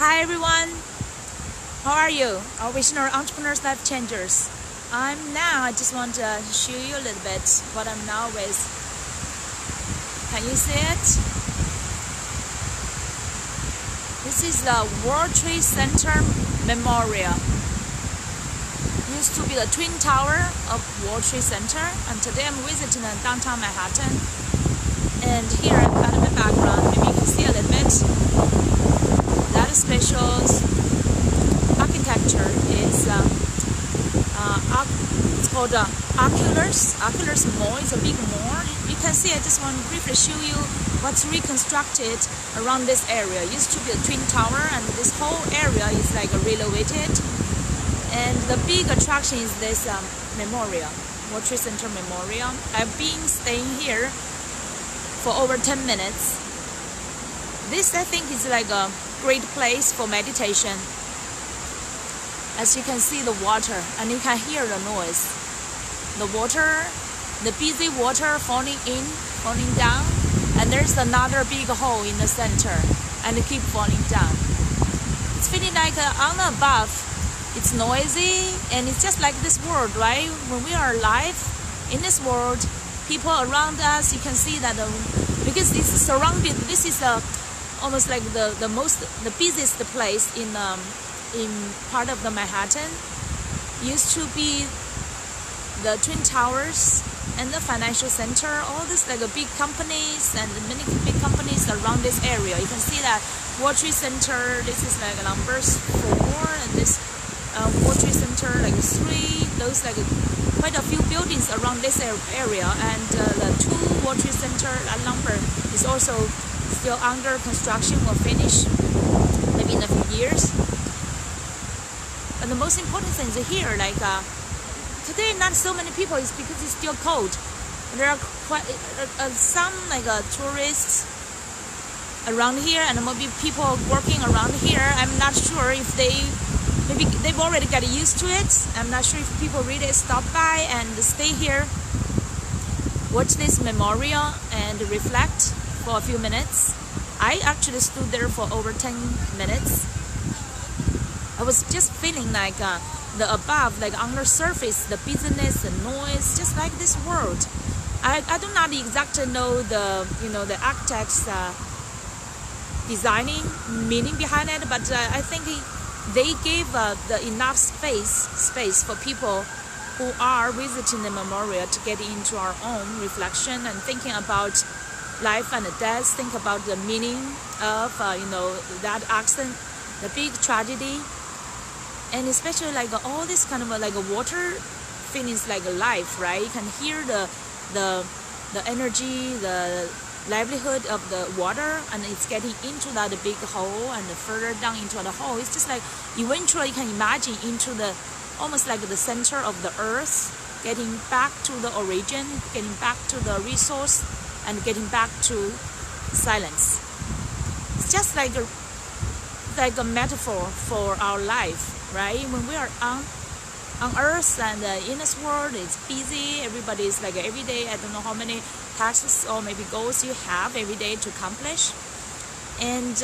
Hi everyone, how are you? Our visionary entrepreneurs, life changers. I just want to show you a little bit what I'm now with. Can you see it? This is the World Trade Center Memorial. Used to be the Twin Tower of World Trade Center, and today I'm visiting downtown Manhattan. And here at the background, maybe you can see a little bit. That special architecture is it's called Oculus Mall. It's a big mall. You can see. I just want to briefly show you what's reconstructed around this area. It used to be a twin tower, and this whole area is like renovated. And the big attraction is this memorial, World Trade Center Memorial. I've been staying here for over 10 minutes. This, I think, is like a great place for meditation. As you can see the water, and you can hear the noise. The water, the busy water falling in, falling down, and there's another big hole in the center, and it keep falling down. It's feeling like on the above, it's noisy, and it's just like this world, right? When we are alive in this world, people around us, you can see that because this is surrounded. This is almost like the busiest place in part of the Manhattan. Used to be the Twin Towers and the financial center. All these like big companies and many big companies around this area. You can see that World Trade Center. This is like number 4, and this World Trade Center like 3. Those like quite a few buildings around this area, and the 2 World Trade Center, that number is also still under construction or finished maybe in a few years. And the most important thing is here, like today not so many people is because it's still cold. There are quite some like tourists around here, and maybe people working around here. I'm not sure if maybe they've already got used to it. I'm not sure if people really stop by and stay here, watch this memorial and reflect for a few minutes. I actually stood there for over 10 minutes. I was just feeling like the above, like on the surface, the business, the noise, just like this world. I do not exactly know the architect's designing meaning behind it, but I think they gave enough space for people who are visiting the memorial to get into our own reflection and thinking about life and death, think about the meaning of that accident, the big tragedy, and especially like all this kind of like water feelings like life, right? You can hear the energy, the livelihood of the water, and it's getting into that big hole and further down into the hole. It's just like eventually you can imagine into the almost like the center of the earth, getting back to the origin, getting back to the resource, and getting back to silence. It's just like a metaphor for our life, right? When we are on earth and in this world, it's busy. Everybody is like every day, I don't know how many tasks or maybe goals you have every day to accomplish, and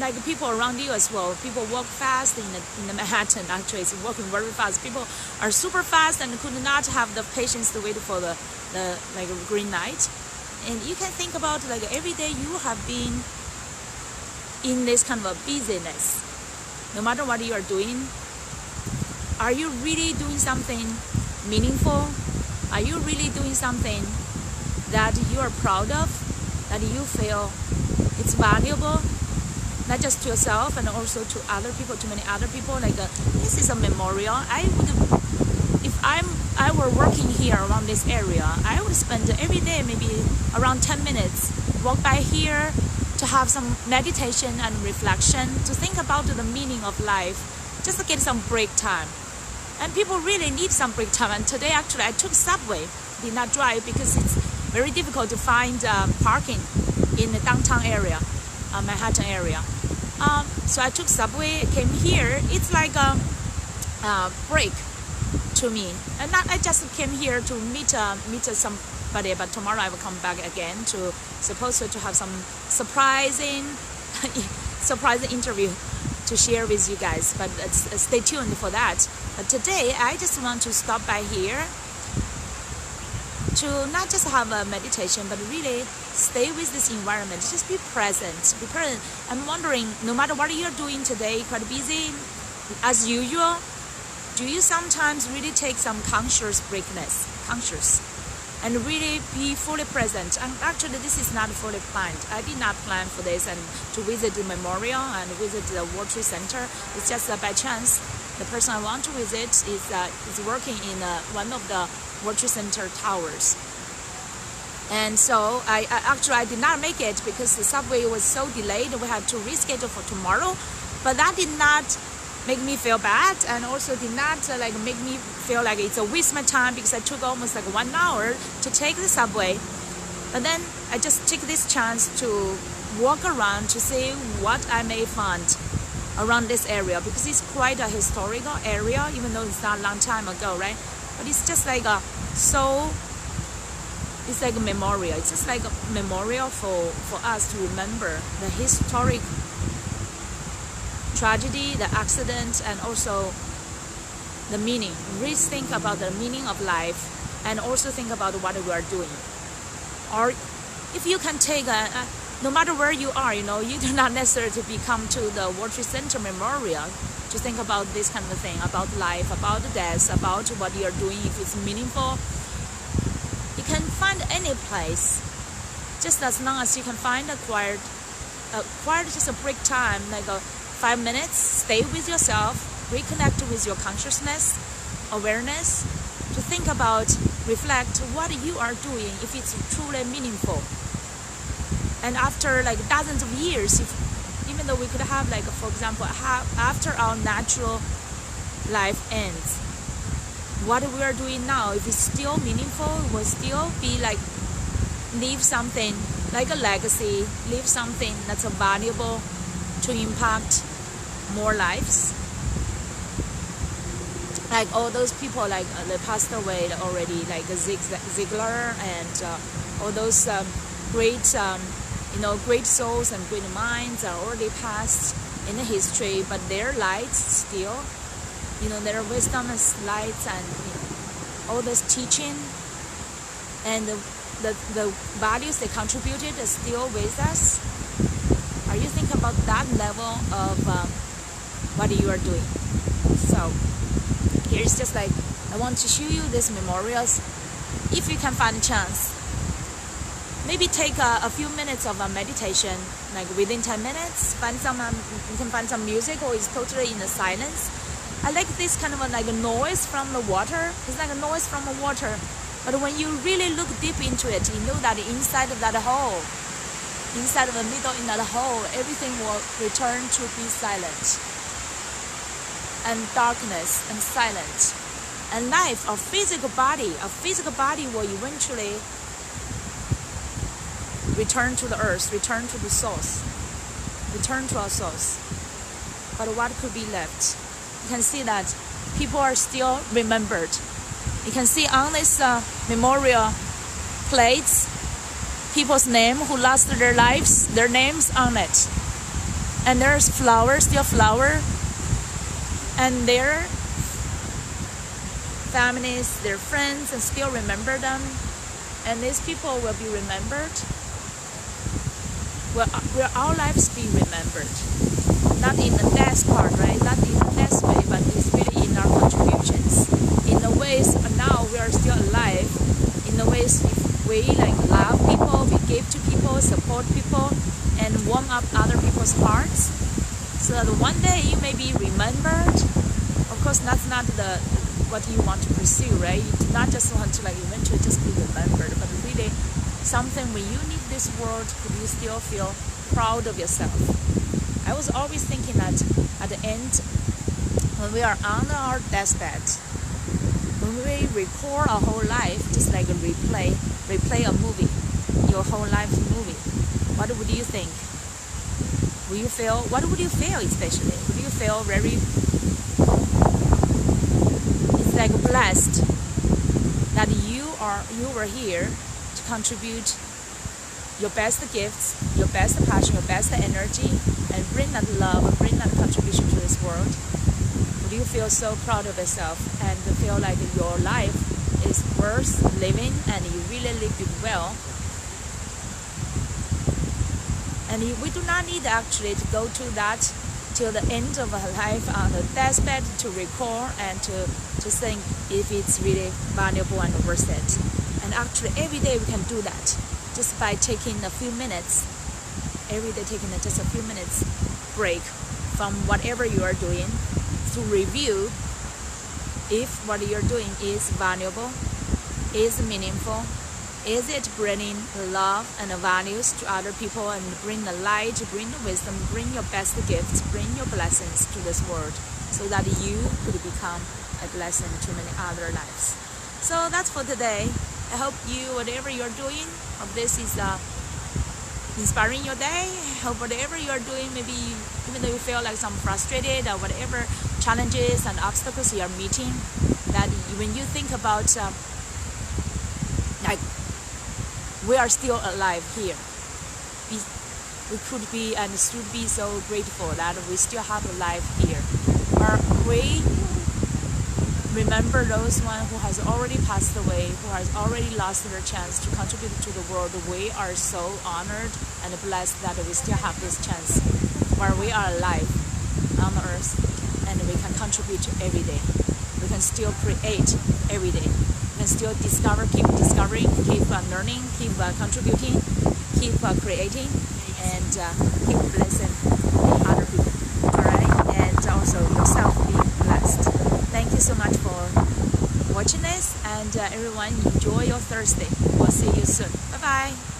like people around you as well. People walk fast in the Manhattan. Actually, it's walking very fast. People are super fast and could not have the patience to wait for the like green light. And you can think about like every day you have been in this kind of a busyness. No matter what you are doing, are you really doing something meaningful? Are you really doing something that you are proud of, that you feel it's valuable, not just to yourself and also to other people, to many other people? Like this is a memorial. If I were working here around this area, I would spend every day maybe around 10 minutes, walk by here to have some meditation and reflection, to think about the meaning of life, just to get some break time. And people really need some break time. And today actually I took subway, did not drive because it's very difficult to find parking in the downtown area, Manhattan area. So I took subway, came here. It's like a break to me. And I just came here to meet somebody, but tomorrow I will come back again to supposed to have some surprising surprise interview to share with you guys, but stay tuned for that. But today I just want to stop by here to not just have a meditation, but really stay with this environment. Just be present. Be present. I'm wondering, no matter what you're doing today, quite busy as usual, do you sometimes really take some conscious, and really be fully present? And actually, this is not fully planned. I did not plan for this and to visit the memorial and visit the World Trade Center. It's just by chance. The person I want to visit is working in one of the World Trade Center towers. And so I did not make it because the subway was so delayed. We had to reschedule for tomorrow. But that did not make me feel bad, and also did not make me feel like it's a waste of my time, because I took almost 1 hour to take the subway. But then I just take this chance to walk around to see what I may find around this area, because it's quite a historical area, even though it's not a long time ago, right? But it's just it's like a memorial. It's just like a memorial for us to remember the historic tragedy, the accident, and also the meaning. Really think about the meaning of life, and also think about what we are doing. Or if you can take no matter where you are, you do not necessarily come to the World Trade Center Memorial to think about this kind of thing, about life, about death, about what you are doing, if it's meaningful. You can find any place, just as long as you can find a quiet, just a break time, 5 minutes, stay with yourself, reconnect with your consciousness, awareness, to think about, reflect what you are doing, if it's truly meaningful. And after dozens of years, even though we could have for example, after our natural life ends, what we are doing now, if it's still meaningful, will still be leave something like a legacy, leave something that's valuable to impact more lives. All those people they passed away already, Zig Ziglar and all those great great souls and great minds are already passed in the history, but their lights still, their wisdom is lights, and all this teaching and the values they contributed are still with us. Are you thinking about that level of what you are doing? So here's just I want to show you these memorials. If you can find a chance, maybe take a few minutes of a meditation, within 10 minutes. You can find some music, or it's totally in the silence. I like this kind of a noise from the water. It's like a noise from the water, but when you really look deep into it, you know that inside of that hole, inside of the middle in that hole, everything will return to be silent, and darkness and silent. And life, a physical body will eventually return to the earth, return to the source, return to our source. But what could be left? You can see that people are still remembered. You can see on this memorial plates, people's name who lost their lives, their names on it. And there's flowers, still flower, and their families, their friends, and still remember them. And these people will be remembered. Will our lives be remembered? Not in the death part, right? Not in the death way, but it's really in our contributions. In the ways now we are still alive. In the ways we love people, we give to people, support people, and warm up other people's hearts, so that one day you may be remembered. Of course, that's not what you want to pursue, right? You do not just want to eventually just be remembered, but really something when you leave this world, could you still feel proud of yourself? I was always thinking that at the end, when we are on our deathbed, when we record our whole life, just like a replay a movie, your whole life movie, what would you think? What would you feel especially? Would you feel very, it's blessed that you were here to contribute your best gifts, your best passion, your best energy, and bring that love, bring that contribution to this world, would you feel so proud of yourself and feel like your life is worth living and you really lived it well? And we do not need actually to go to that till the end of our life on the deathbed to recall and to think if it's really valuable and worth it. And actually every day we can do that just by taking a few minutes, every day taking just a few minutes break from whatever you are doing to review if what you're doing is valuable, is meaningful, is it bringing love and values to other people and bring the light, bring the wisdom, bring your best gifts, bring your blessings to this world so that you could become a blessing to many other lives. So that's for today. I hope you, whatever you're doing, hope this is inspiring your day. I hope whatever you're doing, maybe even though you feel like some frustrated or whatever challenges and obstacles you're meeting, that when you think about like we are still alive here. We could be and should be so grateful that we still have a life here. Or we remember those one who has already passed away, who has already lost their chance to contribute to the world. We are so honored and blessed that we still have this chance where we are alive on earth and we can contribute every day. We can still create every day. We can still discover, keep discovering, keep learning, keep contributing, keep creating, and keep blessing other people. Alright, and also yourself being blessed. Thank you so much for watching this, and everyone enjoy your Thursday. We'll see you soon. Bye bye.